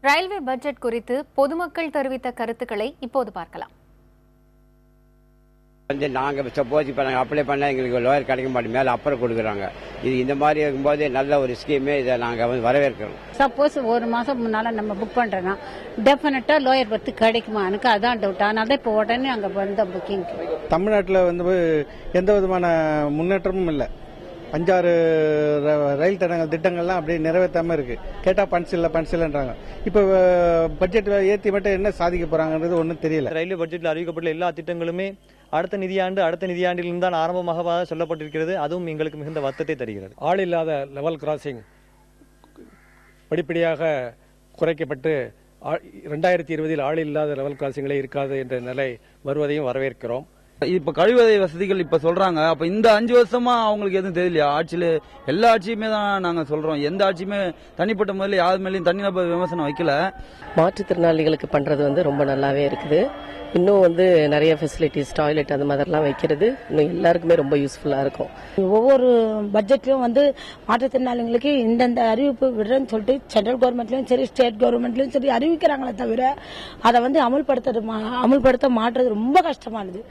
Railway budget குறித்து பொதுமக்கள் தெரிவித்த கருத்துக்களை இப்போது பார்க்கலாம். நாங்கள் சப்போஸ் இப்போ நாங்கள் அப்ளை பண்ணால் எங்களுக்கு லோயர் கிடைக்க மாட்டோம், மேலே அப்புறம் கொடுக்குறாங்க. இது இந்த மாதிரி இருக்கும்போது நல்ல ஒரு ஸ்கீமே, இதை நாங்கள் வரவேற்கிறோம். சப்போஸ் ஒரு மாதம் முன்னால் நம்ம புக் பண்ணுறோன்னா டெஃபினட்டாக லோயர் பர்த் கிடைக்குமா? எனக்கு அதான் டவுட். அதனால தான் இப்போ உடனே அங்கே வந்த புக்கிங். தமிழ்நாட்டில் எந்த விதமான முன்னேற்றமும் இல்லை. 5-6 ரயில் திட்டங்கள்லாம் அப்படியே நிறைவேற்றாமல் இருக்கு. கேட்டால் பன்ஸ் இல்லைன்றாங்க. இப்போ பட்ஜெட் ஏற்றி மட்டும் என்ன சாதிக்க போறாங்கன்றது ஒன்றும் தெரியல. ரயில்வே பட்ஜெட்டில் அறிவிக்கப்பட்ட எல்லா திட்டங்களுமே அடுத்த நிதியாண்டிலிருந்து தான் ஆரம்பமாக சொல்லப்பட்டிருக்கிறது. அதுவும் எங்களுக்கு மிகுந்த வருத்தத்தை தருகிறது. ஆள் இல்லாத லெவல் கிராசிங் படிப்படியாக குறைக்கப்பட்டு 2020 ஆள் இல்லாத லெவல் கிராசிங்களே இருக்காது என்ற நிலை வருவதையும் வரவேற்கிறோம். இப்ப கழிவறை வசதிகள் இப்ப சொல்றாங்க. அப்ப இந்த 5 வருஷமா அவங்களுக்கு எதுவும் தெரியலையா? ஆட்சியில எல்லா ஆட்சியுமே தான் நாங்க சொல்றோம். எந்த ஆட்சியுமே தனிப்பட்ட முறையில் யார் மேலேயும் தனிநபர் விமர்சனம் வைக்கல. மாற்றுத்திறனாளிகளுக்கு பண்றது ரொம்ப நல்லாவே இருக்குது. இன்னும் நிறைய ஃபெசிலிட்டிஸ், டாய்லெட் அந்த மாதிரிலாம் வைக்கிறது இன்னும் எல்லாருக்குமே ரொம்ப யூஸ்ஃபுல்லா இருக்கும். ஒவ்வொரு பட்ஜெட்லயும் மாற்றுத்திறனாளிகளுக்கு இந்தந்த அறிவிப்பு விடுறேன்னு சொல்லிட்டு சென்ட்ரல் கவர்மெண்ட்லயும் சரி, ஸ்டேட் கவர்மெண்ட்லயும் சரி அறிவிக்கிறாங்களே தவிர அதை அமல்படுத்த மாட்டுறது ரொம்ப கஷ்டமானது.